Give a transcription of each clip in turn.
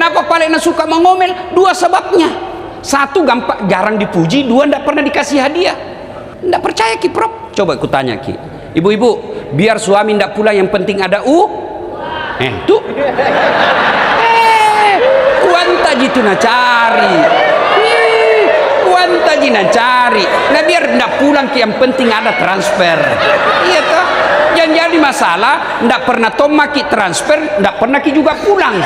Kenapa Palena suka mengomel? Dua sebabnya. Satu, gampang, jarang dipuji. Dua, tidak pernah dikasih hadiah. Tidak percaya Ki Prop? Coba aku tanya Ki. Ibu-ibu, biar suami tidak pulang yang penting ada tuh. Uang tadi tuh nak cari. Uang tadi nak cari. Nah biar tidak pulang Ki, yang penting ada transfer. Iya toh? Yang jadi masalah, tidak pernah Tomaki transfer, tidak pernah Ki juga pulang.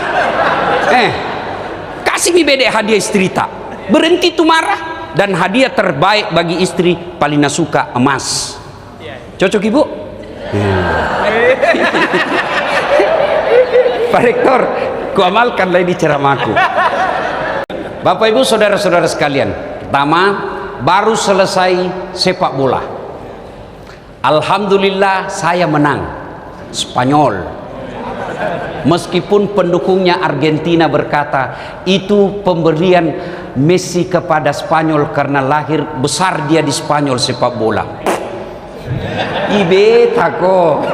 Kasih mi bede hadiah istri tak. Berhenti tuh marah. Dan hadiah terbaik bagi istri Palina suka emas. Cocok Ibu? Pak Rektor, kuamalkanlah ini ceramahku. Bapak Ibu saudara-saudara sekalian, pertama, baru selesai sepak bola. Alhamdulillah saya menang Spanyol. Meskipun pendukungnya Argentina berkata itu pemberian Messi kepada Spanyol karena lahir besar dia di Spanyol sepak bola. Tako.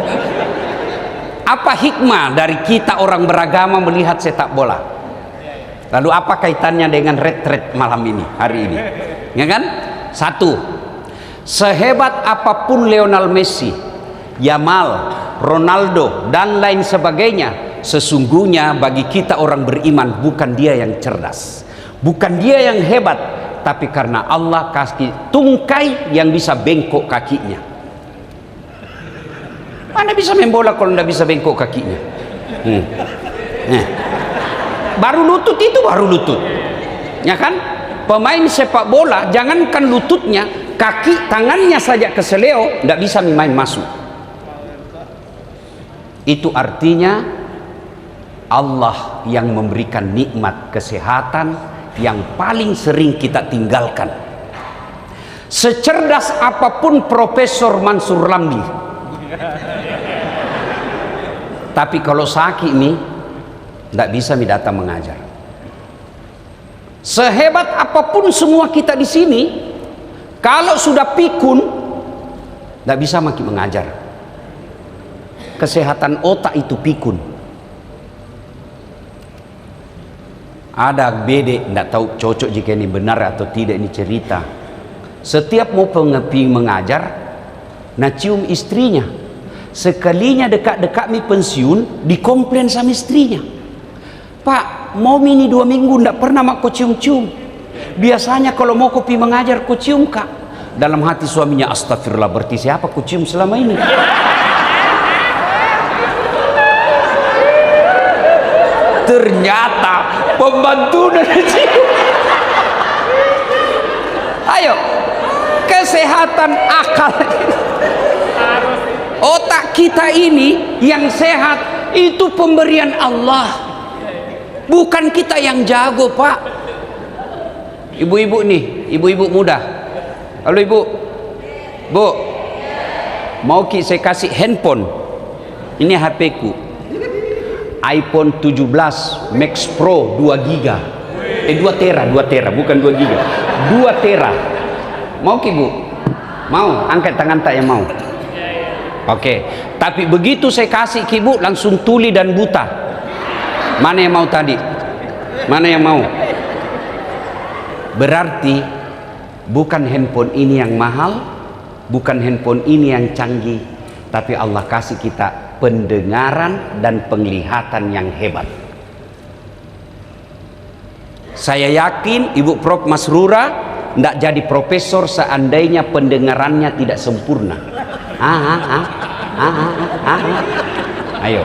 Apa hikmah dari kita orang beragama melihat sepak bola? Lalu apa kaitannya dengan retret malam ini, hari ini? Ya kan? Satu, sehebat apapun Lionel Messi, Yamal, Ronaldo dan lain sebagainya, sesungguhnya bagi kita orang beriman bukan dia yang cerdas, bukan dia yang hebat, tapi karena Allah kasih tungkai yang bisa bengkok kakinya. Mana bisa main bola kalau tidak bisa bengkok kakinya? Baru lutut itu baru lutut, ya kan? Pemain sepak bola jangankan lututnya, kaki tangannya saja keseleo tidak bisa main masuk. Itu artinya Allah yang memberikan nikmat kesehatan yang paling sering kita tinggalkan. Secerdas apapun Profesor Mansur Lamli, tapi kalau sakit nih tidak bisa datang mengajar. Sehebat apapun semua kita di sini, kalau sudah pikun tidak bisa makin mengajar. Kesehatan otak itu pikun. Ada bede, tidak tahu cocok jika ini benar atau tidak ini cerita. Setiap mau mengajar, nak cium istrinya. Sekalinya dekat-dekat mi pensiun, dikomplain sama istrinya. Pak, mau ini 2 minggu tidak pernah mak kau cium-cium. Biasanya kalau mau kopi mengajar kau cium kak. Dalam hati suaminya, astagfirullah, berarti siapa kau cium selama ini? Ternyata pembantu dari cium. Ayo, kesehatan akal, otak kita ini yang sehat itu pemberian Allah, bukan kita yang jago Pak. Ibu-ibu nih, ibu-ibu muda, halo ibu, bu, mau saya kasih handphone, ini HP ku, iPhone 17 Max Pro 2 giga, 2 tera, bukan 2 giga, 2 tera. Mau ki bu? Mau? Angkat tangan tak yang mau. Oke, tapi begitu saya kasih ki bu, langsung tuli dan buta. Mana yang mau tadi? Mana yang mau? Berarti bukan handphone ini yang mahal, bukan handphone ini yang canggih, tapi Allah kasih kita pendengaran dan penglihatan yang hebat. Saya yakin Ibu Prof Masrura tidak jadi profesor seandainya pendengarannya tidak sempurna. Ayo,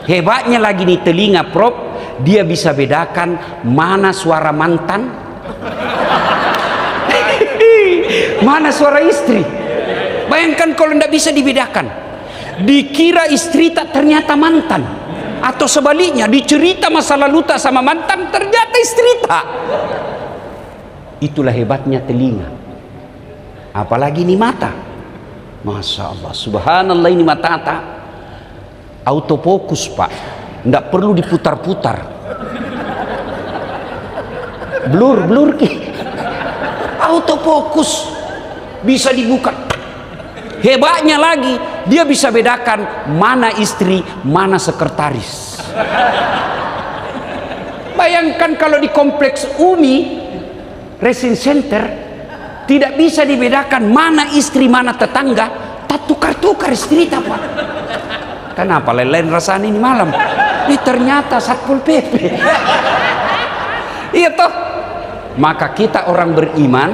hebatnya lagi nih telinga Prof, dia bisa bedakan mana suara mantan, mana suara istri. Bayangkan kalau tidak bisa dibedakan, dikira istri tak ternyata mantan, atau sebaliknya dicerita masa lalu tak sama mantan ternyata istri tak. Itulah hebatnya telinga, apalagi ini mata. Masya Allah, subhanallah, ini mata tak autofokus Pak, tidak perlu diputar-putar, blur autofokus bisa dibuka. Hebatnya lagi dia bisa bedakan mana istri mana sekretaris. bayangkan kalau di kompleks UMI Racing Center tidak bisa dibedakan mana istri mana tetangga, tak tukar-tukar istri apa. Kenapa lain-lain rasanya ini malam? Ini ternyata Satpol PP. Iya toh. Maka kita orang beriman,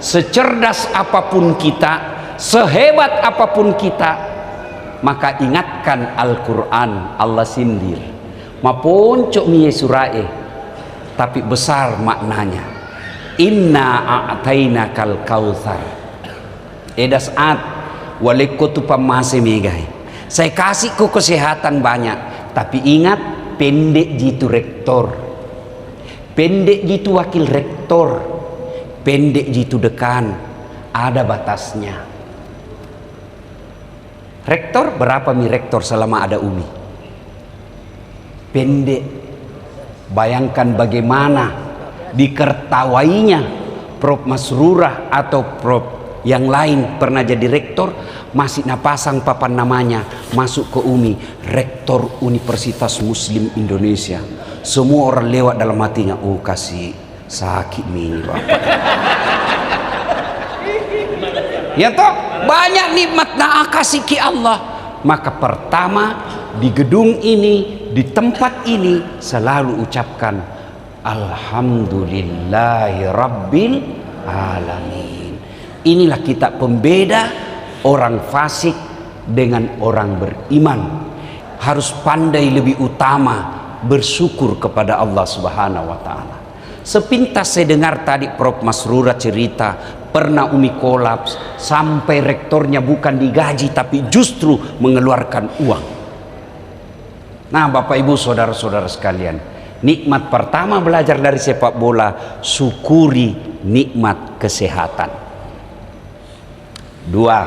secerdas apapun kita, sehebat apapun kita, maka ingatkan Al-Quran. Allah sindir mapun cok miye surae, tapi besar maknanya. Inna a'taina kal kautsar edas at walikutu pamase megai. Saya kasih kau kesehatan banyak, tapi ingat pendek jitu rektor, pendek jitu wakil rektor, pendek jitu dekan, ada batasnya. Rektor berapa mi rektor selama ada UMI? Pendek. Bayangkan bagaimana dikertawainya Prof Masrurah atau Prof yang lain pernah jadi rektor, masih napasang papan namanya masuk ke UMI, rektor Universitas Muslim Indonesia. Semua orang lewat dalam hatinya, oh kasih sakit nih bapak. Ya toh, banyak nikmat na kasih ki Allah. Maka pertama di gedung ini, di tempat ini selalu ucapkan Alhamdulillahi Rabbil Alamin. Inilah kita pembeda orang fasik dengan orang beriman. Harus pandai lebih utama bersyukur kepada Allah Subhanahu wa Ta'ala. Sepintas saya dengar tadi Prof Masrurah cerita pernah UMI kolaps sampai rektornya bukan digaji tapi justru mengeluarkan uang. Nah, Bapak Ibu saudara-saudara sekalian, nikmat pertama belajar dari sepak bola, syukuri nikmat kesehatan. Dua,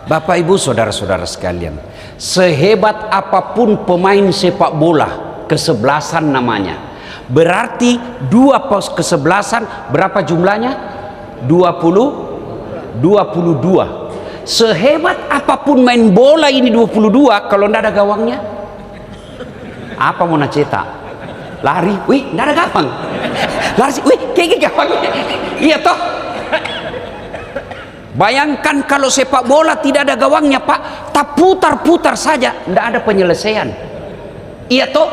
Bapak Ibu saudara-saudara sekalian, sehebat apapun pemain sepak bola, kesebelasan namanya, berarti dua pos kesebelasan berapa jumlahnya? 22. Sehebat apapun main bola ini 22, kalau tidak ada gawangnya apa mau cetak? Lari, wih, tidak ada gawang. Lari, wih, kayak gawangnya. Iya toh. Bayangkan kalau sepak bola tidak ada gawangnya, Pak, tak putar-putar saja, tidak ada penyelesaian. Iya toh.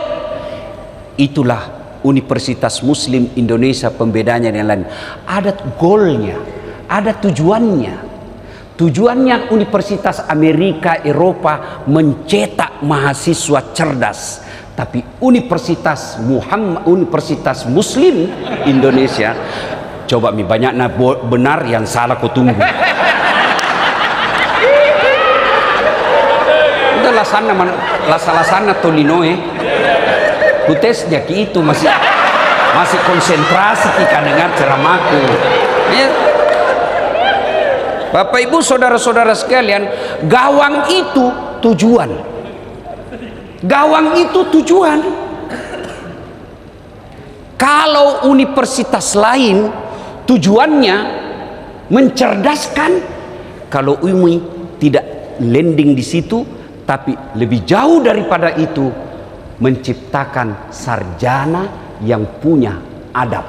Itulah Universitas Muslim Indonesia pembedanya dengan lain. Ada goalnya, ada tujuannya. Tujuannya Universitas Amerika, Eropa mencetak mahasiswa cerdas. Tapi Universitas Muslim Indonesia, coba mi banyaknya benar yang salah kau tunggu. Udah lasana tolinoe. Kutesnya ki itu masih konsentrasi kita dengar ceramahku. Ya. Bapak Ibu saudara-saudara sekalian, gawang itu tujuan. Gawang itu tujuan. Kalau universitas lain tujuannya mencerdaskan, kalau UMI tidak landing di situ, tapi lebih jauh daripada itu, menciptakan sarjana yang punya adab.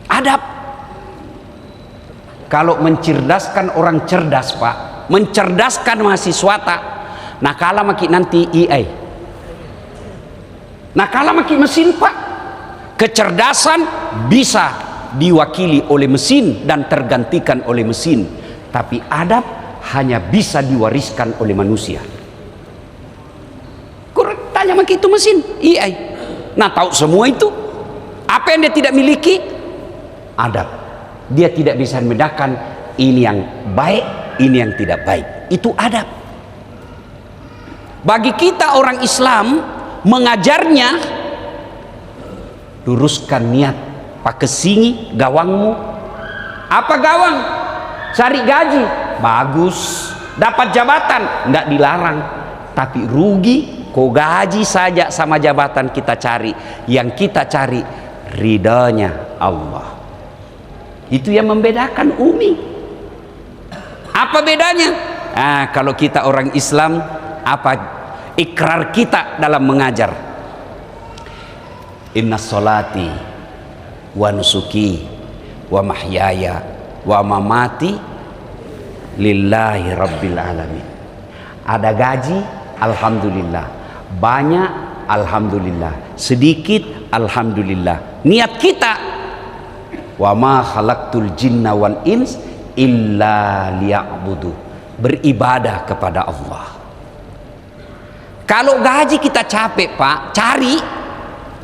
Adab. Kalau mencerdaskan orang cerdas, Pak, mencerdaskan mahasiswa tak, nah kalah makin nanti AI. Nah kalah makin mesin, Pak. Kecerdasan bisa diwakili oleh mesin dan tergantikan oleh mesin, tapi adab hanya bisa diwariskan oleh manusia. Tanya makin itu mesin AI. Nah tahu semua itu. Apa yang dia tidak miliki? Adab. Dia tidak bisa membedakan ini yang baik, ini yang tidak baik. Itu adab. Bagi kita orang Islam, mengajarnya, luruskan niat, pakai singi gawangmu. Apa gawang? Cari gaji, bagus. Dapat jabatan, tidak dilarang. Tapi rugi, kau gaji saja sama jabatan kita cari. Yang kita cari ridhanya Allah. Itu yang membedakan UMI. Apa bedanya? Nah, kalau kita orang Islam, apa ikrar kita dalam mengajar? Inna salati wa nusuki wa mahyaya wa mamati lillahi rabbil alamin. Ada gaji, alhamdulillah. Banyak, alhamdulillah. Sedikit, alhamdulillah. Niat kita, wa ma khalaqtul jinna wal ins illa liya'budu, beribadah kepada Allah. Kalau gaji kita capek Pak, cari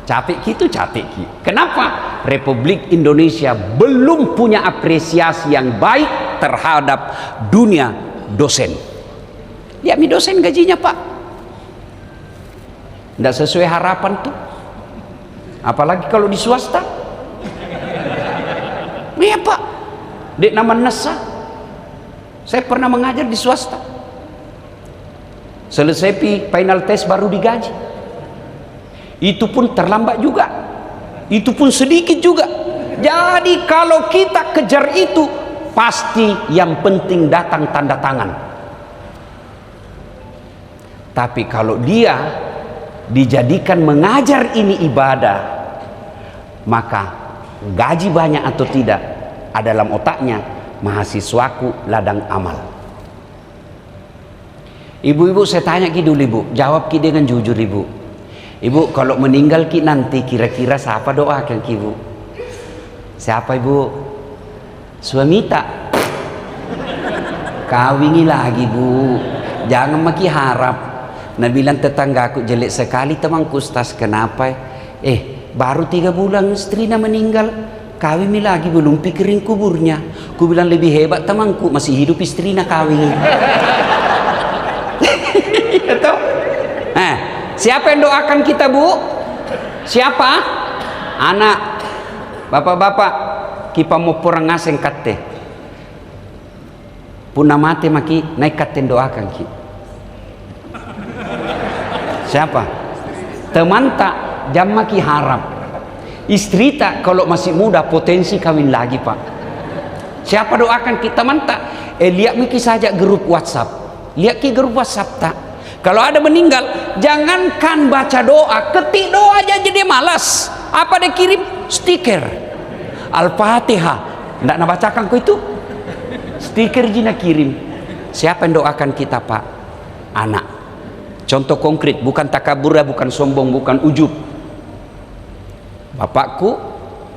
capek gitu, capek gitu. Kenapa? Republik Indonesia belum punya apresiasi yang baik terhadap dunia dosen. Lihat mi dosen gajinya Pak, tidak sesuai harapan tuh. Apalagi kalau di swasta. Iya Pak, dek nama Nasa. Saya pernah mengajar di swasta. Selesai final test baru digaji. Itu pun terlambat juga. Itu pun sedikit juga. Jadi kalau kita kejar itu, pasti yang penting datang tanda tangan. Tapi kalau dia dijadikan mengajar ini ibadah, maka gaji banyak atau tidak, ada dalam otaknya, mahasiswaku ladang amal. Ibu-ibu saya tanya ki dulu ibu, jawab ki dengan jujur ibu. Ibu kalau meninggal ki nanti kira-kira siapa doakan ki ibu? Siapa ibu? Suami tak? Kawingi lagi bu, jangan maki harap. Nah bilang tetanggaku jelek sekali temanku Ustaz, kenapa? Baru 3 bulan istrinya meninggal, kawin lagi belum pikirin kuburnya. Ku bilang lebih hebat temanku, masih hidup istrinya kawin. Siapa yang doakan kita bu? Siapa? Anak. Bapak-bapak, kita mau porang ngaseng kate. Puna mati maki naik kate doakan ki. Siapa? Teman tak jam maki harap. Istri tak kalau masih muda potensi kawin lagi pak. Siapa doakan kita mantap? Lihat miki saja grup WhatsApp. Lihat ki grup WhatsApp tak. Kalau ada meninggal, jangankan baca doa, ketik doa aja jadi malas. Apa dia kirim? Stiker Al-Fatihah. Nggak nak bacakan ku itu? Stiker jina kirim. Siapa yang doakan kita pak? Anak. Contoh konkret, bukan takabur, bukan sombong, bukan ujub. Bapakku,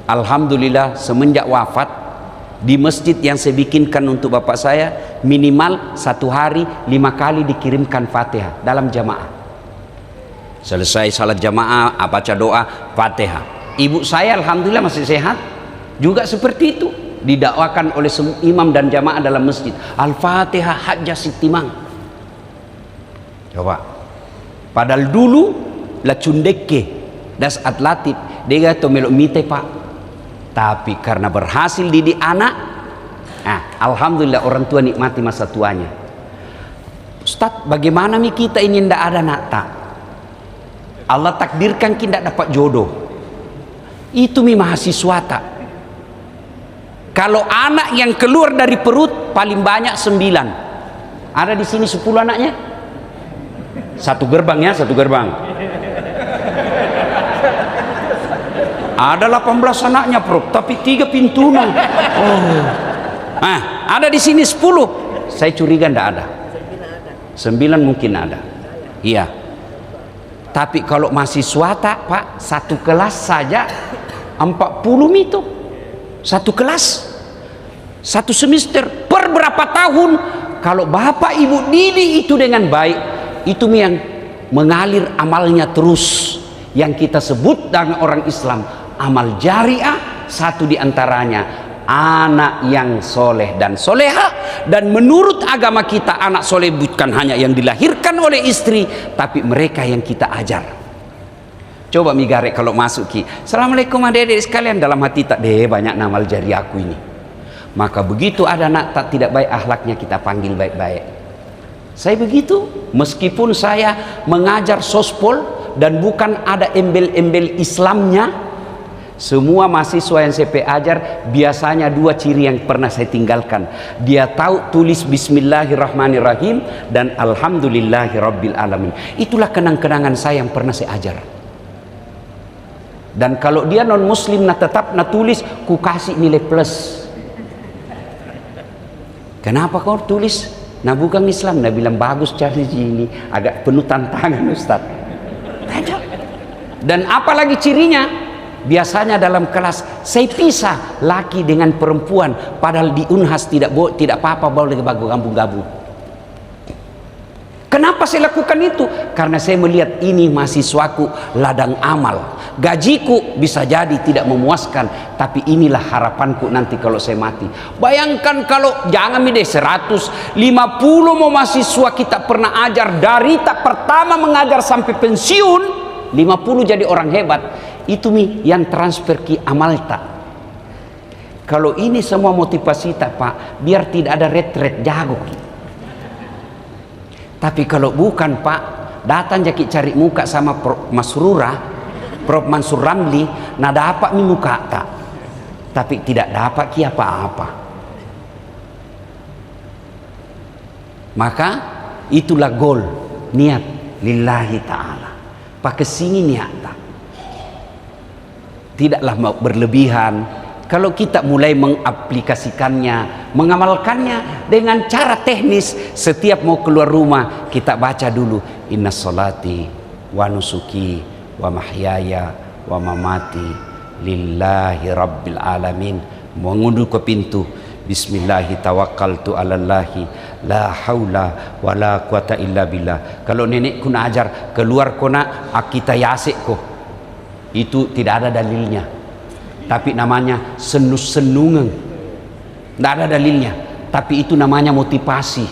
alhamdulillah semenjak wafat, di masjid yang saya bikinkan untuk bapak saya, minimal 1 hari 5 kali dikirimkan Fatihah dalam jamaah. Selesai salat jamaah, baca doa Fatihah. Ibu saya alhamdulillah masih sehat, juga seperti itu, didakwakan oleh imam dan jamaah dalam masjid, Al-Fatihah hajjah sitimang. Coba, padahal dulu la cundeke das atlatif dia to melok mite pak. Tapi karena berhasil didik anak, alhamdulillah orang tua nikmati masa tuanya. Ustaz, bagaimana nih kita ini ndak ada nak tak? Allah takdirkan kita ndak dapat jodoh. Itu mi mahasiswa tak. Kalau anak yang keluar dari perut paling banyak 9. Ada di sini 10 anaknya? Satu gerbang ya, satu gerbang. Ada 18 anaknya Prof, tapi 3 pintu. Ada di sini 10. Saya curiga ndak ada. 9 mungkin ada. Iya. Tapi kalau mahasiswa tak pak, satu kelas saja 40 itu. Satu kelas, satu semester, per berapa tahun? Kalau bapak ibu didik itu dengan baik, itu yang mengalir amalnya terus. Yang kita sebut dengan orang Islam amal jariah, satu diantaranya anak yang soleh dan soleha. Dan menurut agama kita anak soleh bukan hanya yang dilahirkan oleh istri, tapi mereka yang kita ajar. Coba migarek kalau masuk ki, assalamualaikum adik-adik sekalian, dalam hati tak deh banyak amal jariah aku ini. Maka begitu ada anak tak tidak baik akhlaknya, kita panggil baik-baik. Saya begitu, meskipun saya mengajar sospol dan bukan ada embel-embel Islamnya. Semua mahasiswa yang saya ajar biasanya 2 ciri yang pernah saya tinggalkan. Dia tahu tulis Bismillahirrahmanirrahim dan Alhamdulillahirabbil alamin. Itulah kenang-kenangan saya yang pernah saya ajar. Dan kalau dia non muslim na tetap na tulis, ku kasih nilai plus. Kenapa kau tulis? Nah bukan Islam. Nah bilang bagus cari ini, agak penuh tantangan Ustaz. Dan apalagi cirinya, biasanya dalam kelas saya pisah laki dengan perempuan, padahal di Unhas tidak apa-apa boleh gabung-gabung. Kenapa saya lakukan itu? Karena saya melihat ini mahasiswaku ladang amal. Gajiku bisa jadi tidak memuaskan, tapi inilah harapanku nanti kalau saya mati. Bayangkan kalau jangan deh 150 mau mahasiswa kita pernah ajar dari tak pertama mengajar sampai pensiun, 50 jadi orang hebat. Itu yang transfer ki amalta. Kalau ini semua motivasi tak Pak, biar tidak ada retret jago. Tapi kalau bukan Pak, datang jaki cari muka sama Prof Mansur Ramli, nah dapat muka tak, tapi tidak dapat ki apa-apa. Maka itulah goal, niat lillahi ta'ala. Pakai sini niat tak. Tidaklah berlebihan. Kalau kita mulai mengaplikasikannya, mengamalkannya dengan cara teknis, setiap mau keluar rumah kita baca dulu inna salati wa nusuki wa mahyaya wa mamati lillahi rabbil alamin. Mengunduh ke pintu, bismillahi tawakkaltu alallahi la haula wa la quwata illa billah. Kalau nenekku nak ajar keluar kona akita yasik ko, itu tidak ada dalilnya. Tapi namanya senus-senungan, tidak ada dalilnya, tapi itu namanya motivasi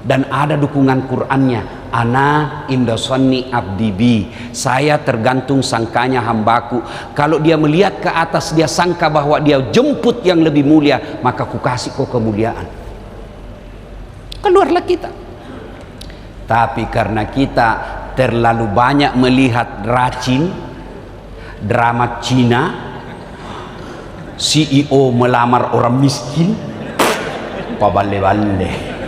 dan ada dukungan Qur'annya. Ana indosonni abdibi, saya tergantung sangkanya hambaku. Kalau dia melihat ke atas, dia sangka bahwa dia jemput yang lebih mulia, maka ku kasih kau kemuliaan. Keluarlah kita. Tapi karena kita terlalu banyak melihat racin drama Cina, CEO melamar orang miskin, pabale-bale.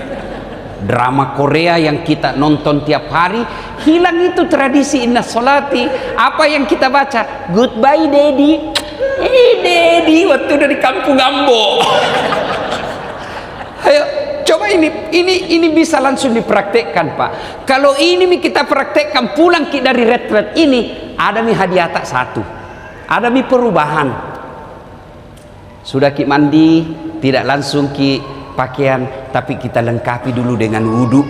Drama Korea yang kita nonton tiap hari, hilang itu tradisi inna solati. Apa yang kita baca? Goodbye daddy. Daddy waktu dari kampung Ambo. Ayo coba ini bisa langsung dipraktekkan Pak. Kalau ini kita praktekkan pulang dari retret ini, ada hadiah tak satu, ada perubahan. Sudah ki mandi, tidak langsung ki pakaian, tapi kita lengkapi dulu dengan wudhu.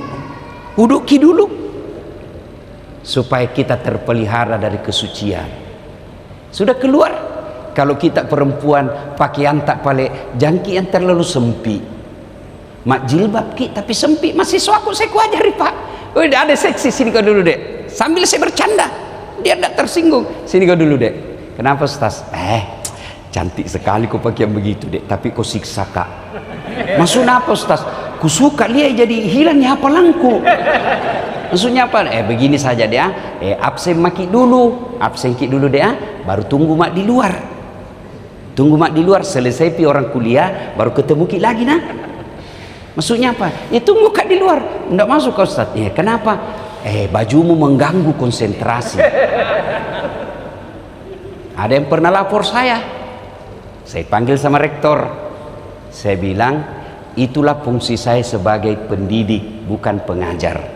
Wudhu ki dulu, supaya kita terpelihara dari kesucian. Sudah keluar. Kalau kita perempuan, pakaian tak pale jangki yang terlalu sempit. Mak jilbab ki tapi sempit. Mahasiswaku saya kuajari Pak. Udah ada seksi, sini kau dulu dek. Sambil saya bercanda, dia tidak tersinggung. Sini kau dulu dek. Kenapa Ustaz? Cantik sekali kau pakai yang begitu dek, tapi kau siksa Kak. Maksudnya apa Ustaz? Ku suka lihat jadi hilangnya apa langku. Maksudnya apa? Begini saja deh absen maki dulu, absen ki dulu deh baru tunggu mak di luar. Tunggu mak di luar, selesai pi orang kuliah, baru ketemu ki lagi nah. Maksudnya apa? Tunggu Kak di luar. Enggak masuk Kak Ustaz. Kenapa? Bajumu mengganggu konsentrasi. Ada yang pernah lapor saya panggil sama rektor, saya bilang itulah fungsi saya sebagai pendidik, bukan pengajar.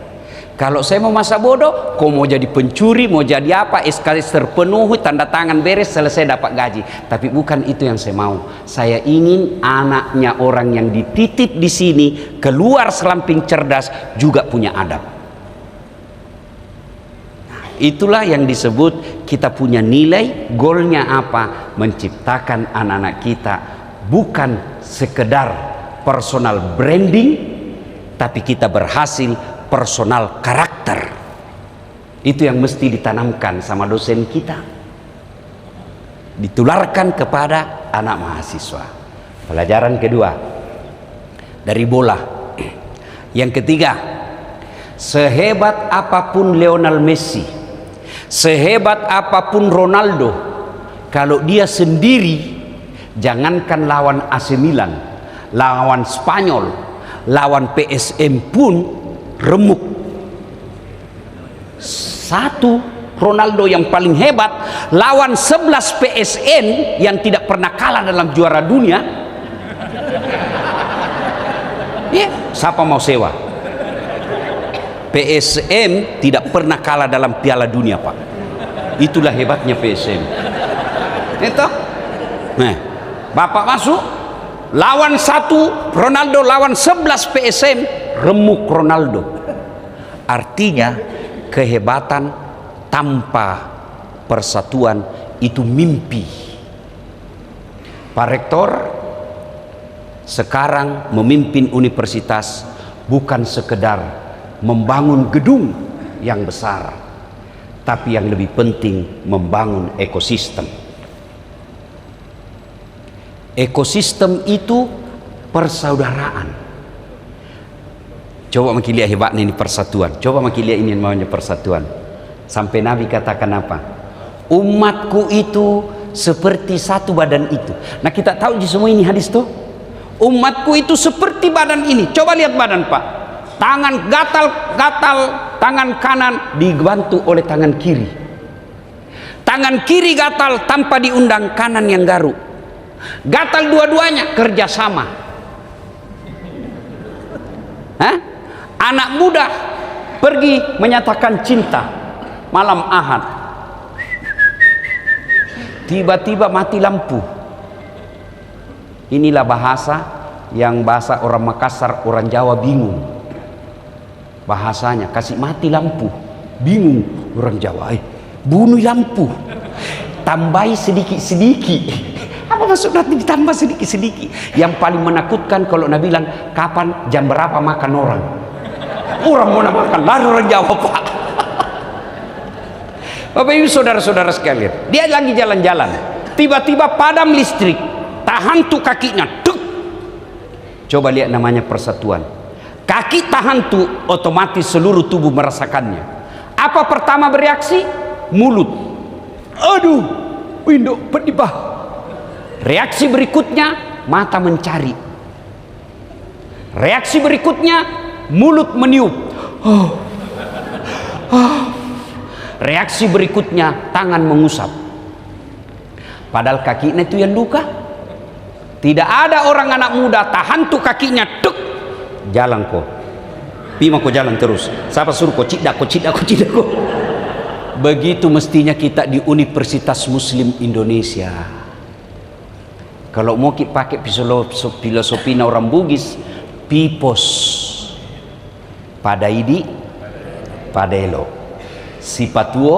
Kalau saya mau masa bodoh, kau mau jadi pencuri, mau jadi apa, SKS terpenuhi, tanda tangan beres, selesai dapat gaji. Tapi bukan itu yang saya mau. Saya ingin anaknya orang yang dititip di sini keluar selamping cerdas, juga punya adab. Itulah yang disebut kita punya nilai, goalnya apa? Menciptakan anak-anak kita bukan sekedar personal branding, tapi kita berhasil personal karakter. Itu yang mesti ditanamkan sama dosen kita, ditularkan kepada anak mahasiswa. Pelajaran kedua dari bola. Yang ketiga, sehebat apapun Lionel Messi, sehebat apapun Ronaldo, kalau dia sendiri, jangankan lawan AC Milan, lawan Spanyol, lawan PSM pun remuk. Satu Ronaldo yang paling hebat lawan 11 PSN yang tidak pernah kalah dalam juara dunia. Ya, siapa mau sewa? PSM tidak pernah kalah dalam Piala Dunia, Pak. Itulah hebatnya PSM. Itu. Nah, Bapak masuk lawan 1 Ronaldo lawan 11 PSM, remuk Ronaldo. Artinya kehebatan tanpa persatuan itu mimpi. Pak Rektor sekarang memimpin universitas bukan sekedar membangun gedung yang besar, tapi yang lebih penting membangun ekosistem. Ekosistem itu persaudaraan. Coba makin lihat hebatnya ini persatuan. Coba makin lihat ini namanya persatuan. Sampai Nabi katakan apa? Umatku itu seperti satu badan itu. Nah, kita tahu di semua ini hadis tuh. Umatku itu seperti badan ini. Coba lihat badan, Pak. Tangan gatal-gatal, tangan kanan dibantu oleh tangan kiri. Tangan kiri gatal tanpa diundang, kanan yang garuk. Gatal dua-duanya, kerjasama. Hah? Anak muda pergi menyatakan cinta malam Ahad, tiba-tiba mati lampu. Inilah bahasa yang bahasa orang Makassar, orang Jawa bingung. Bahasanya kasih mati lampu, bingung orang Jawa. Bunuh lampu, tambahi sedikit-sedikit. Apa maksud nanti ditambah sedikit-sedikit? Yang paling menakutkan kalau Nabi bilang kapan, jam berapa makan orang. Orang mau makan, lalu orang Jawa, Pak. Bapak Ibu saudara-saudara sekalian, dia lagi jalan-jalan, tiba-tiba padam listrik, tahan tuh kakinya, duk. Coba lihat namanya persatuan. Kaki tahan tuh, otomatis seluruh tubuh merasakannya. Apa pertama bereaksi? Mulut. Aduh, induk pedibah. Reaksi berikutnya mata mencari. Reaksi berikutnya mulut meniup. Reaksi berikutnya tangan mengusap. Padahal kakinya itu yang luka. Tidak ada orang anak muda tahan tuh kakinya, duk, jalan kok. Pima kok jalan terus. Siapa suruh kok cidak. Begitu mestinya kita di Universitas Muslim Indonesia. Kalau mau kita pakai filosofi orang Bugis, pipos pada idi padelo, sipatuo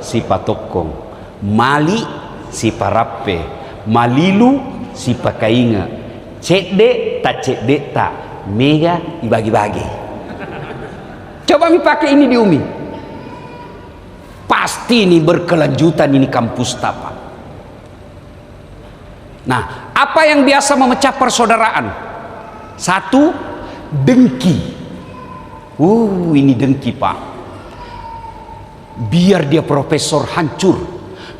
sipatokong, mali siparappe, malilu sipakainga, cekde tak mega dibagi-bagi. Coba mi pakai ini di Umi, pasti ini berkelanjutan ini kampus tapak. Nah, apa yang biasa memecah persaudaraan? Satu, dengki. Ini dengki, Pak. Biar dia profesor hancur,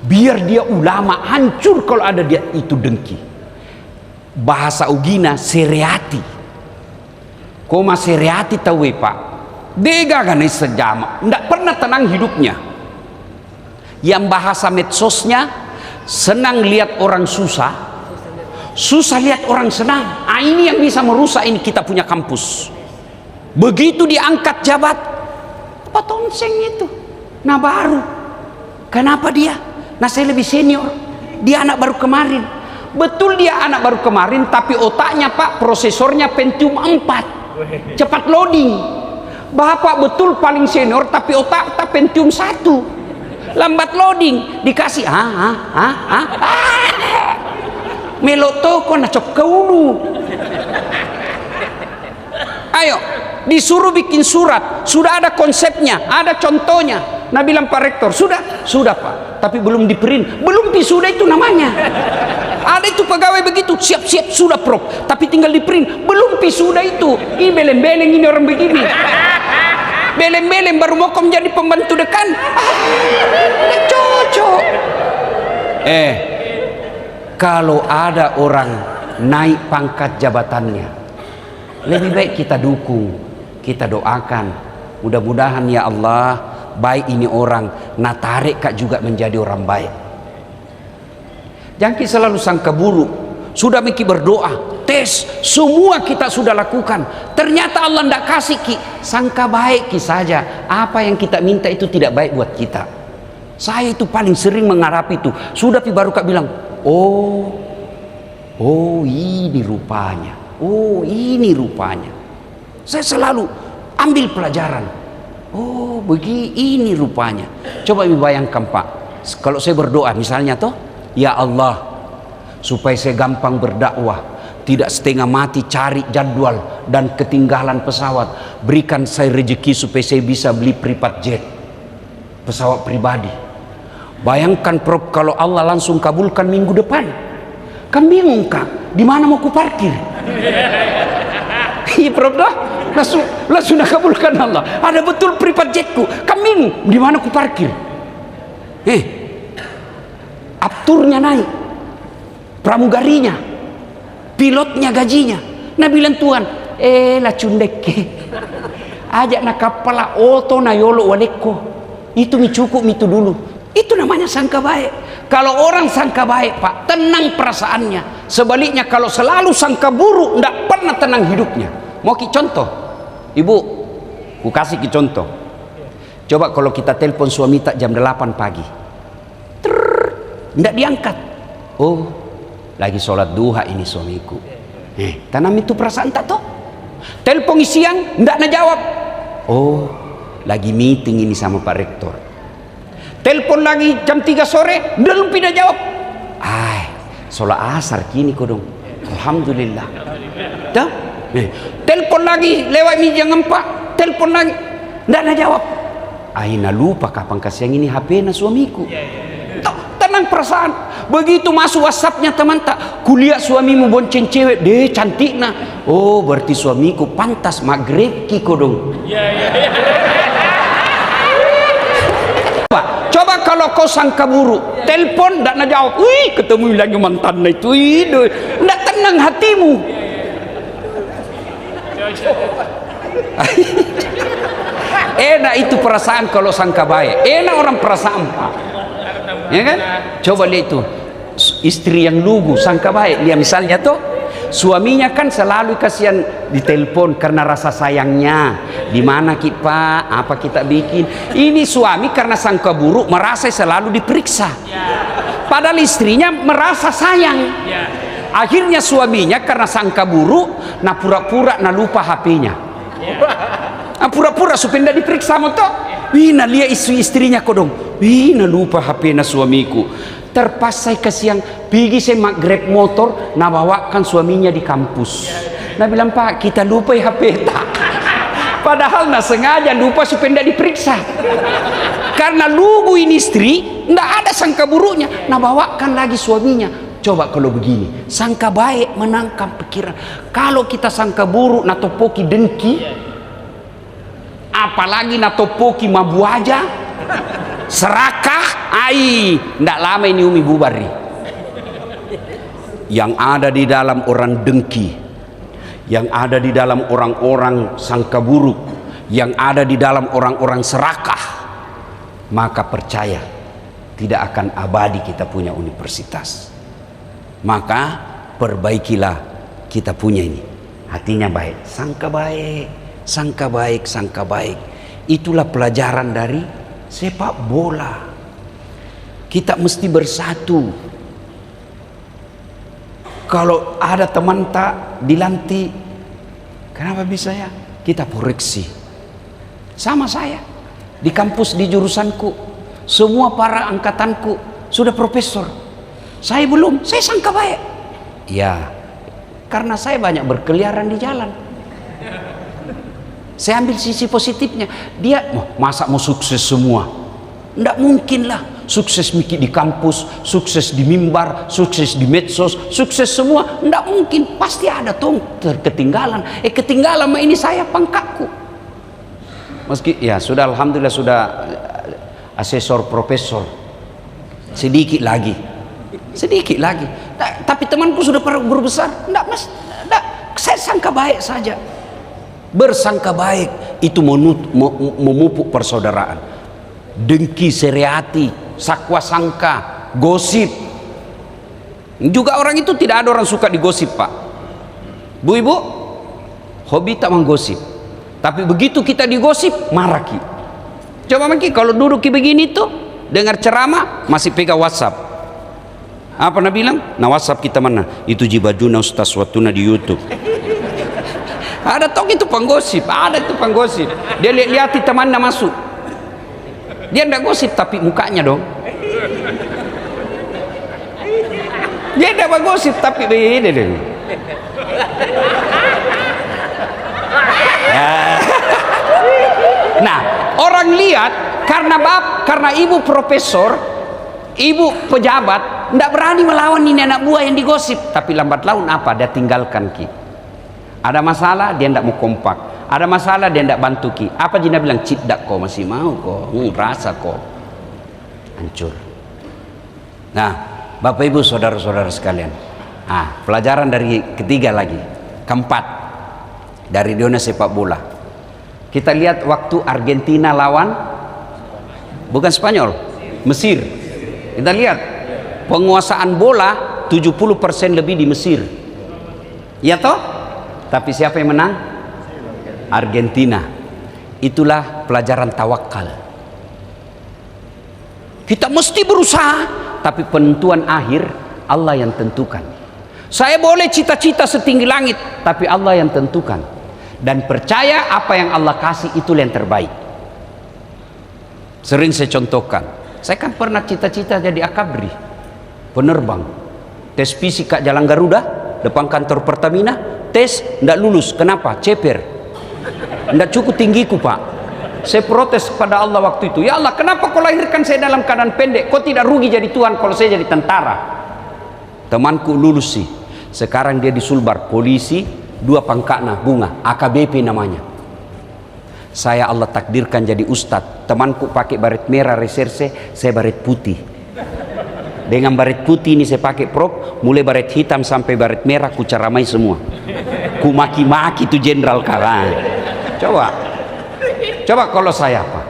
biar dia ulama hancur kalau ada dia itu dengki. Bahasa Ugina sereati. Koma sereati tahu Pak. Dega kan sejama, tidak pernah tenang hidupnya. Yang bahasa medsosnya senang lihat orang susah, susah lihat orang senang. Ini yang bisa merusak ini kita punya kampus. Begitu diangkat jabat, apa tonseng itu? Nah baru, kenapa dia? Nah saya lebih senior, dia anak baru kemarin. Betul dia anak baru kemarin, tapi otaknya Pak, prosesornya Pentium 4, cepat loading. Bapak betul paling senior, tapi otak Pentium 1, lambat loading. Dikasih melok toko nacok kaulu. Ayo, disuruh bikin surat, sudah ada konsepnya, ada contohnya. Nah bilang Pak Rektor, sudah Pak, tapi belum di print, belum sudah itu namanya. Ada itu pegawai begitu, siap-siap sudah Prof, tapi tinggal di print, belum sudah itu. Ini beleng-beleng ini orang begini. Beleng-beleng baru mau menjadi pembantu dekan. Cocok. Kalau ada orang naik pangkat jabatannya, lebih baik kita dukung, kita doakan. Mudah-mudahan ya Allah baik ini orang, nah tarik kak juga menjadi orang baik. Jangan kita selalu sangka buruk. Sudah Miki berdoa, tes, semua kita sudah lakukan, ternyata Allah tidak kasih ki, sangka baik ki saja. Apa yang kita minta itu tidak baik buat kita. Saya itu paling sering mengharap itu. Sudah pi baru kak bilang, oh ini rupanya, oh ini rupanya. Saya selalu ambil pelajaran. Oh begini rupanya. Coba bayangkan Pak, kalau saya berdoa misalnya toh, ya Allah, supaya saya gampang berdakwah, tidak setengah mati cari jadwal dan ketinggalan pesawat, berikan saya rezeki supaya saya bisa beli private jet, pesawat pribadi. Bayangkan Prof, kalau Allah langsung kabulkan minggu depan, kan bingung kak, di mana mau ku parkir? Iya Prof dah, langsung kabulkan Allah, ada betul private jetku, kan bingung di mana ku parkir? Apturnya naik, pramugarinya, pilotnya gajinya. Nah bilang Tuhan, lah cundeke, ajak na kapal oto na yolo waleko, itu mi cukup itu dulu. Itu namanya sangka baik. Kalau orang sangka baik Pak, tenang perasaannya. Sebaliknya kalau selalu sangka buruk, tidak pernah tenang hidupnya. Mau ki contoh, ibu, ku kasih ki contoh. Coba kalau kita telepon suami tak jam 8 pagi, tidak diangkat. Oh, lagi sholat duha ini suamiku. Tanam itu perasaan tak toh. Telepon siang, tidak nak jawab. Oh, lagi meeting ini sama Pak Rektor. Telepon lagi jam 3 sore, belum pindah jawab. Sholat asar kini kodong. Alhamdulillah. Tuh. Telepon lagi lewat jam 4, telepon lagi, tidak nak jawab. Nak lupa kapan kasih yang ini HP na suamiku. Tenang perasaan. Begitu masuk WhatsAppnya teman tak, kuliah suamimu bonceng cewek, deh cantik nah. Oh berarti suamiku pantas maghrib ki kodong. Coba kalau kau sangka buruk, telepon tidak nak jawab, wih ketemu lagi mantan itu, tidak tenang hatimu. Enak itu perasaan kalau sangka baik, enak orang perasaan Pak. Ya kan? Coba lihat itu istri yang lugu sangka baik, dia misalnya tuh suaminya kan selalu kasihan ditelepon karena rasa sayangnya, di mana kita apa kita bikin. Ini suami karena sangka buruk merasa selalu diperiksa, padahal istrinya merasa sayang. Akhirnya suaminya karena sangka buruk nah pura-pura nah lupa HP-nya, pura-pura supaya tidak diperiksa motor. Wina lihat istrinya kodong, wina lupa HP na suamiku. Terpaksa kasihan pergi saya grab motor nah bawakan suaminya di kampus. Nah bilang Pak kita lupa HP tak, padahal nah sengaja lupa supaya tidak diperiksa. Karena lugu ini istri tidak ada sangka buruknya nah bawakan lagi suaminya. Coba kalau begini, sangka baik menangkap pikiran. Kalau kita sangka buruk na topoki dengki, apalagi na topoki mabu aja, serakah, ndak lama ini umi bubar nih. Yang ada di dalam orang dengki, yang ada di dalam orang-orang sangka buruk, yang ada di dalam orang-orang serakah, maka percaya tidak akan abadi kita punya universitas. Maka perbaikilah kita punya ini, hatinya baik, sangka baik, sangka baik, sangka baik. Itulah pelajaran dari sepak bola. Kita mesti bersatu. Kalau ada teman tak dilantik, kenapa bisa ya? Kita koreksi. Sama saya di kampus, di jurusanku, semua para angkatanku sudah profesor. Saya belum, saya sangka baik. Ya, karena saya banyak berkeliaran di jalan. Saya ambil sisi positifnya. Dia masa mau sukses semua? Tidak mungkin lah. Sukses Miki di kampus, sukses di mimbar, sukses di medsos, sukses semua. Tidak mungkin. Pasti ada tuh ketinggalan. Ketinggalan mah ini saya pangkatku. Meski ya sudah alhamdulillah sudah asesor profesor. Sedikit lagi. Tapi temanku sudah berbesar. Tidak, saya sangka baik saja. Bersangka baik itu memupuk persaudaraan. dengki, seriati, sakwa sangka, gosip. Juga orang itu tidak ada orang suka digosip, Pak. Bu ibu, hobi tak menggosip. Tapi begitu kita digosip, marah ki. Coba maki kalau duduk begini tuh, dengar ceramah masih pegang WhatsApp. Apa nak bilang? Nah WhatsApp kita mana? Itu jibajuna Ustaz Watuna di YouTube. Ada tok itu penggosip, ada itu penggosip. Dia lihat temannya masuk. Dia enggak gosip tapi mukanya dong. Dia enggak menggosip tapi beda deh. Nah, orang lihat karena ibu profesor, ibu pejabat, enggak berani melawan ini anak buah yang digosip. Tapi lambat laun apa? Dia tinggalkan ki. Ada masalah dia enggak mau kompak. Ada masalah dia enggak bantu ki. Apa Jina bilang? Cidak kok masih mau kok. Rasa kok. Hancur. Nah, Bapak Ibu saudara-saudara sekalian. Pelajaran dari ketiga lagi. Keempat. Dari dunia sepak bola. Kita lihat waktu Argentina lawan bukan Spanyol, Mesir. Kita lihat penguasaan bola 70% lebih di Mesir. Ya toh? Tapi siapa yang menang? Argentina. Itulah pelajaran tawakal. Kita mesti berusaha, tapi penentuan akhir Allah yang tentukan. Saya boleh cita-cita setinggi langit, tapi Allah yang tentukan. Dan percaya apa yang Allah kasih itulah yang terbaik. Sering saya contohkan, saya kan pernah cita-cita jadi akabri, penerbang. Tes fisika Jalan Garuda depan kantor Pertamina, tes ndak lulus. Kenapa? Ceper, ndak cukup tinggiku Pak. Saya protes kepada Allah waktu itu, ya Allah kenapa kau lahirkan saya dalam keadaan pendek? Kau tidak rugi jadi Tuhan kalau saya jadi tentara. Temanku lulus sih, sekarang dia disulbar polisi, 2 pangkatna bunga, AKBP namanya. Saya Allah takdirkan jadi ustadz. Temanku pakai baret merah reserse, saya baret putih. Dengan baret putih ini saya pakai prop, mulai baret hitam sampai baret merah ku caramai semua. Ku maki-maki tuh jenderal kalah. Coba kalau saya apa?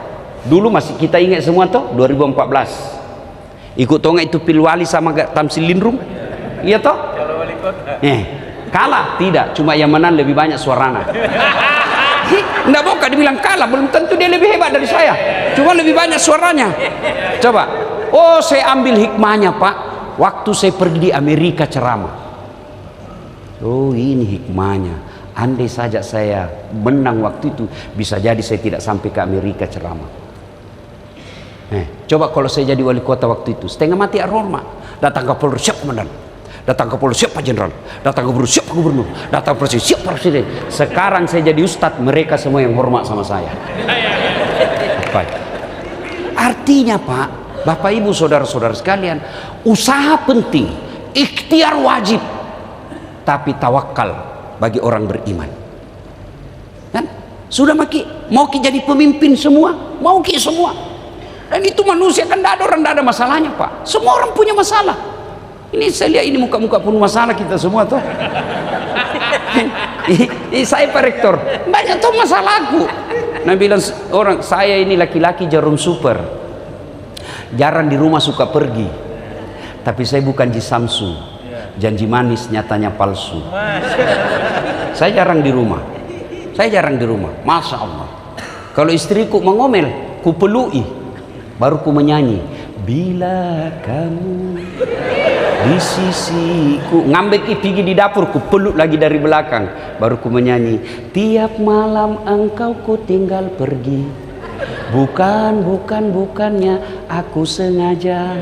Dulu masih kita ingat semua toh 2014. Ikut tonga itu pilwali sama Tamsil Lindrung. Iya toh? Kalah tidak, cuma yang menang lebih banyak suaranya. Nggak mau dibilang kalah, belum tentu dia lebih hebat dari saya, cuma lebih banyak suaranya. Coba, saya ambil hikmahnya Pak, waktu saya pergi di Amerika ceramah. Ini hikmahnya. Andai saja saya menang waktu itu, bisa jadi saya tidak sampai ke Amerika ceramah. Coba kalau saya jadi wali kota waktu itu, setengah mati hormat, datang ke Polres siap komandan. Datang ke Polres siap Pak Jenderal, datang ke Gubernur siap Pak Gubernur, datang ke Presiden siap Presiden. Sekarang saya jadi ustadz, mereka semua yang hormat sama saya. Artinya Pak, Bapak Ibu saudara-saudara sekalian, usaha penting, ikhtiar wajib, tapi tawakal bagi orang beriman. Kan? Sudah mau jadi pemimpin semua, mau semua. Dan itu manusia kan tidak ada orang tidak ada masalahnya Pak. Semua orang punya masalah. Ini saya lihat ini muka-muka pun masalah kita semua tuh. Saya Pak Rektor, banyak tuh masalahku. Nah bilang orang, saya ini laki-laki jarum super, jarang di rumah suka pergi. Tapi saya bukan Ji Samsu, janji manis nyatanya palsu. Saya jarang di rumah. Masya Allah. Kalau istriku mengomel, ku pelui, baru ku menyanyi. Bila kamu di sisiku, ngambek pergi di dapur, ku peluk lagi dari belakang, baru ku menyanyi. Tiap malam engkau ku tinggal pergi, bukannya aku sengaja,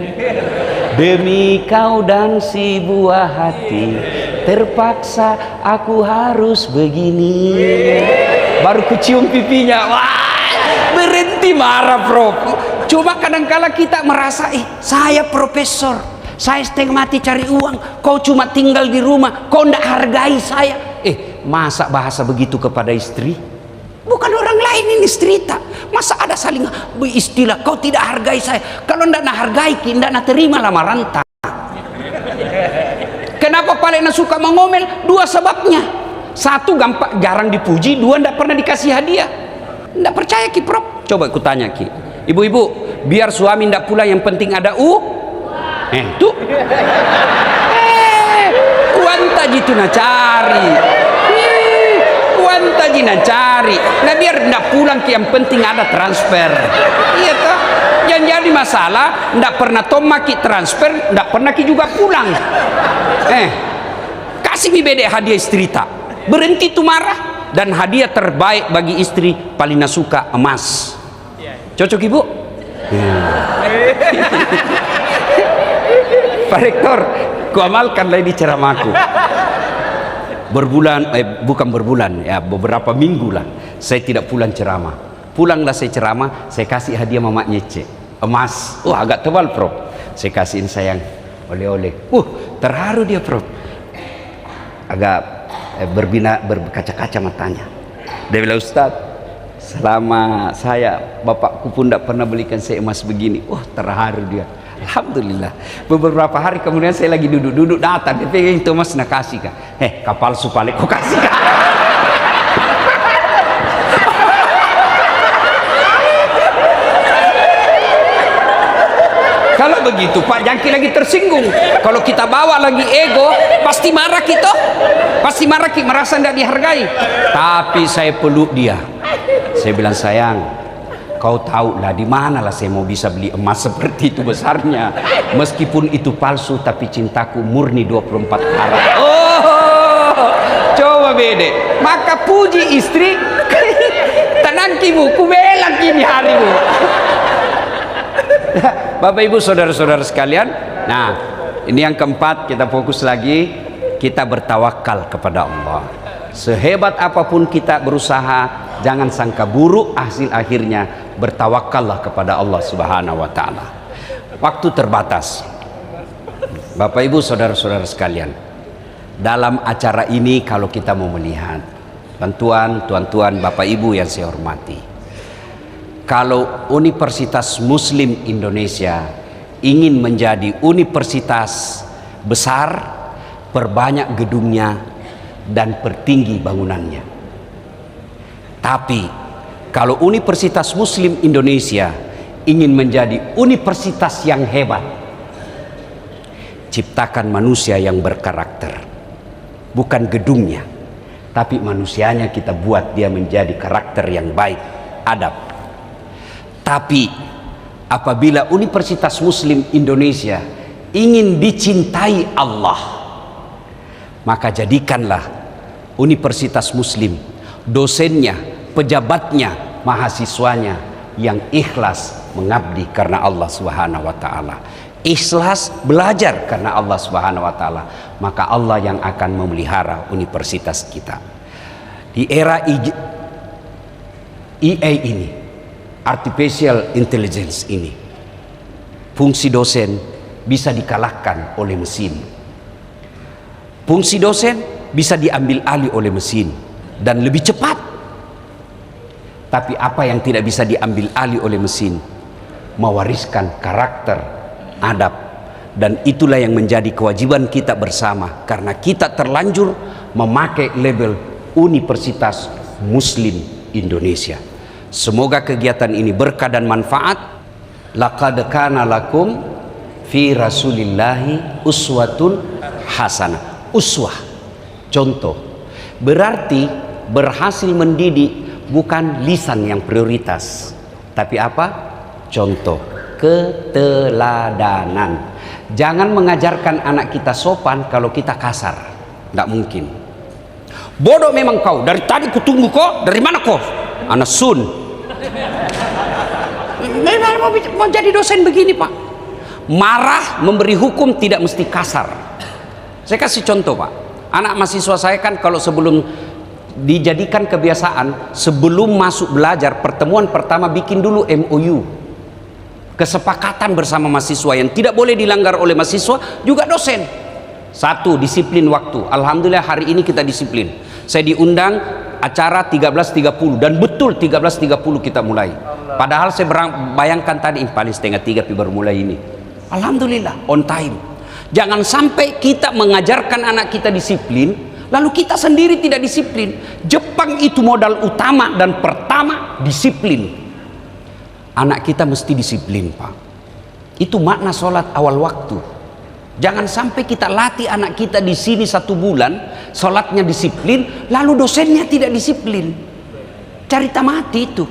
demi kau dan si buah hati, terpaksa aku harus begini. Baru ku cium pipinya, berhenti marah Prof. Cuma kadang-kala kita merasa, saya profesor, saya setengah mati cari uang, kau cuma tinggal di rumah, kau ndak hargai saya. Masa bahasa begitu kepada istri? Bukan orang lain ini cerita. Masa ada saling istilah, kau tidak hargai saya. Kalau ndak nak hargai, ndak nak terima lamaran tak. Kenapa paling suka mengomel? 2 sebabnya. 1, gampang jarang dipuji, 2, ndak pernah dikasih hadiah. Ndak percaya Ki Prof? Coba aku tanya Ki. Ibu-ibu, biar suami tidak pulang, yang penting ada tuh uang tadi tu nak cari, uang tadi nak cari, nah biar tidak pulang, yang penting ada transfer. Iya toh, yang jadi masalah tidak pernah tomaki transfer, tidak pernah ki juga pulang. Kasih mi bede hadiah istri tak berhenti tu marah. Dan hadiah terbaik bagi istri paling suka emas. Cocok ibu? Pak Rektor, ku amalkanlah di ceramahku. Bukan berbulan ya, beberapa minggu lah saya tidak pulang ceramah. Pulanglah saya ceramah, saya kasih hadiah mama nyece emas. Agak tebal Prof. Saya kasihin sayang oleh-oleh. Terharu dia Prof. Agak berkaca-kaca matanya. Dia bilang, Ustaz, selama saya bapakku pun tidak pernah belikan saya emas begini. Terharu dia. Alhamdulillah. Beberapa hari kemudian saya lagi duduk datang, dia pengen itu emas nak kasih kah? Kapal supalik kau kasih kah? Kalau begitu Pak Jangki lagi tersinggung. Kalau kita bawa lagi ego, pasti marah kita. Pasti marah kita, merasa tidak dihargai. Tapi saya peluk dia. Saya bilang, sayang, kau tahu lah di mana lah saya mau bisa beli emas seperti itu besarnya. Meskipun itu palsu, tapi cintaku murni 24 karat. Coba bede. Maka puji istri. Tenang kibu, ku belang kini harimu. Bapak Ibu saudara-saudara sekalian, nah ini yang keempat, kita fokus lagi, kita bertawakal kepada Allah. Sehebat apapun kita berusaha, jangan sangka buruk hasil akhirnya, bertawakallah kepada Allah Subhanahu wa taala. Waktu terbatas. Bapak Ibu saudara-saudara sekalian, dalam acara ini kalau kita mau melihat, tuan-tuan, Bapak Ibu yang saya hormati, kalau Universitas Muslim Indonesia ingin menjadi universitas besar, perbanyak gedungnya dan pertinggi bangunannya. Tapi kalau Universitas Muslim Indonesia ingin menjadi universitas yang hebat, ciptakan manusia yang berkarakter. Bukan gedungnya, tapi manusianya kita buat dia menjadi karakter yang baik, adab. Tapi apabila Universitas Muslim Indonesia ingin dicintai Allah, maka jadikanlah Universitas Muslim, dosennya, pejabatnya, mahasiswanya yang ikhlas mengabdi karena Allah Subhanahu wa taala. Ikhlas belajar karena Allah Subhanahu wa taala, maka Allah yang akan memelihara universitas kita. Di era EA ini, Artificial Intelligence ini, fungsi dosen bisa dikalahkan oleh mesin. Fungsi dosen bisa diambil alih oleh mesin dan lebih cepat. Tapi apa yang tidak bisa diambil alih oleh mesin? Mewariskan karakter, adab, dan itulah yang menjadi kewajiban kita bersama karena kita terlanjur memakai label Universitas Muslim Indonesia. Semoga kegiatan ini berkah dan manfaat. Laqad kana lakum fi Rasulillahi uswatun hasanah. Uswah, contoh. Berarti berhasil mendidik bukan lisan yang prioritas, tapi apa? Contoh, keteladanan. Jangan mengajarkan anak kita sopan kalau kita kasar. Tidak mungkin. Bodoh memang kau, dari tadi kutunggu kau, dari mana kau? Anak sun. Memang mau jadi dosen begini Pak. Marah memberi hukum tidak mesti kasar. Saya kasih contoh Pak. Anak mahasiswa saya kan kalau sebelum dijadikan kebiasaan, sebelum masuk belajar, pertemuan pertama bikin dulu MOU, kesepakatan bersama mahasiswa yang tidak boleh dilanggar oleh mahasiswa juga dosen. Satu, disiplin waktu. Alhamdulillah hari ini kita disiplin. Saya diundang acara 13.30 dan betul 13.30 kita mulai. Padahal saya bayangkan tadi paling setengah 3 baru mulai ini. Alhamdulillah on time. Jangan sampai kita mengajarkan anak kita disiplin lalu kita sendiri tidak disiplin. Jepang itu modal utama dan pertama disiplin. Anak kita mesti disiplin, Pak. Itu makna sholat awal waktu. Jangan sampai kita latih anak kita di sini 1 bulan, sholatnya disiplin, lalu dosennya tidak disiplin. Cerita mati itu.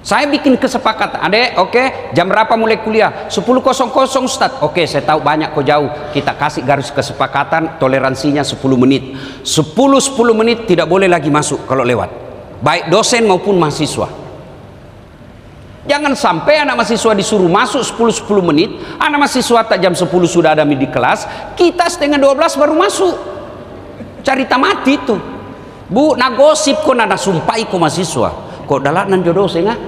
Saya bikin kesepakatan, adek, oke, jam berapa mulai kuliah? 10.00 Ustaz. Oke, saya tahu banyak kok jauh. Kita kasih garis kesepakatan, toleransinya 10 menit. 10 menit tidak boleh lagi masuk kalau lewat. Baik dosen maupun mahasiswa. Jangan sampai anak mahasiswa disuruh masuk 10 menit, anak mahasiswa tak jam 10 sudah ada di kelas, kita setengah 12 baru masuk. Cerita mati itu. Bu, nak gosip kok nana sumpai kok mahasiswa. Kok dalanan jodoh saya nggak?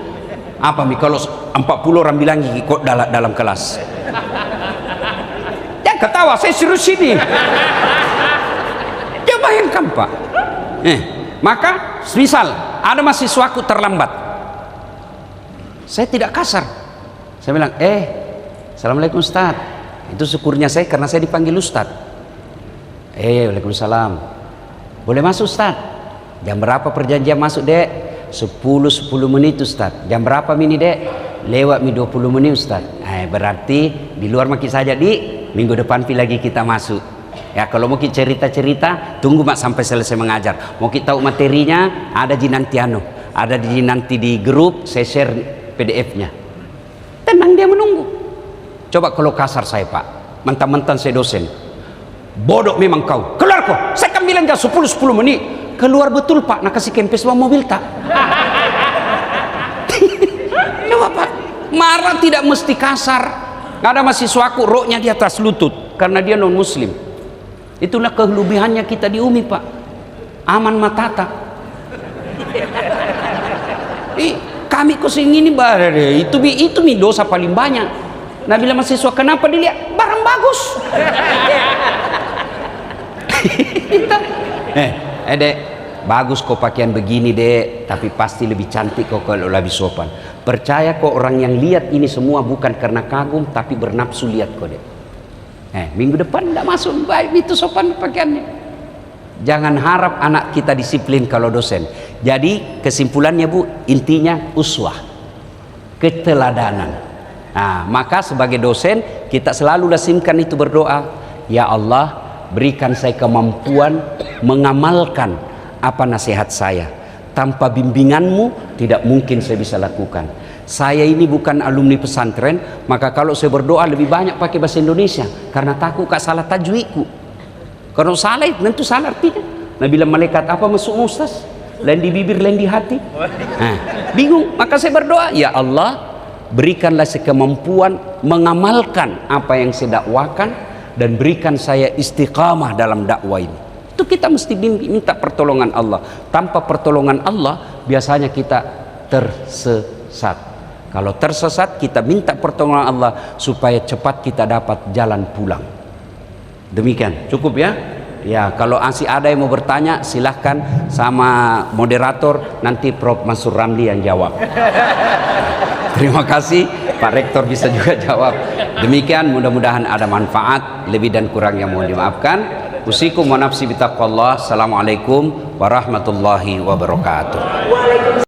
Apa mi kalau 40 orang bilang kok dalam kelas? Ya ketawa, saya serius ini. Ya bayangkan Pak. Maka misal ada mahasiswaku terlambat, saya tidak kasar. Saya bilang, Assalamualaikum Ustaz. Itu syukurnya saya karena saya dipanggil Ustaz. Waalaikumsalam. Boleh masuk Ustaz? Jam berapa perjanjian masuk dek? 10 menit Ustaz. Jam berapa mini dek? Lewat mi 20 menit Ustaz. Berarti di luar makin saja, di minggu depan lagi kita masuk. Ya kalau mau kita cerita-cerita, tunggu mak sampai selesai mengajar. Mau kita tahu materinya, ada nanti di grup, saya share PDF-nya. Tenang dia menunggu. Coba kalau kasar saya Pak, mentang-mentang saya dosen. Bodoh memang kau. Keluar kau. Saya kan bilang jam 10 menit. Keluar betul Pak, nak kasih kempes bawa mobil tak? Coba Pak, marah tidak mesti kasar. Ada mahasiswaku roknya di atas lutut karena dia non muslim. Itulah kelebihannya kita di UMI Pak. Aman matata. Kami kusing ini itu mi dosa paling banyak. Nah bila mahasiswa kenapa dilihat barang bagus? Dek, bagus kok pakaian begini dek, tapi pasti lebih cantik kok kalau lebih sopan. Percaya kok orang yang lihat ini semua bukan karena kagum, tapi bernafsu lihat kok dek. Minggu depan tidak masuk, baik itu sopan pakaiannya. Jangan harap anak kita disiplin kalau dosen. Jadi kesimpulannya Bu, intinya uswah, keteladanan. Nah, maka sebagai dosen kita selalu lazimkan itu berdoa, ya Allah, berikan saya kemampuan mengamalkan apa nasihat saya. Tanpa bimbinganmu tidak mungkin saya bisa lakukan. Saya ini bukan alumni pesantren, maka kalau saya berdoa lebih banyak pakai bahasa Indonesia karena takut kak salah tajwidku. Kalau salah tentu salah artinya. Nah bila malaikat apa masuk ustaz, lain di bibir lain di hati, bingung. Maka saya berdoa, ya Allah, berikanlah saya kemampuan mengamalkan apa yang saya dakwakan dan berikan saya istiqamah dalam dakwah ini. Itu kita mesti minta pertolongan Allah. Tanpa pertolongan Allah biasanya kita tersesat. Kalau tersesat kita minta pertolongan Allah supaya cepat kita dapat jalan pulang. Demikian cukup ya. Ya kalau masih ada yang mau bertanya silahkan sama moderator, nanti Prof Mansur Ramli yang jawab. Terima kasih, Pak Rektor bisa juga jawab. Demikian, mudah-mudahan ada manfaat. Lebih dan kurang yang mohon dimaafkan. Usikum wa nafsi bitaqwallah. Assalamualaikum warahmatullahi wabarakatuh.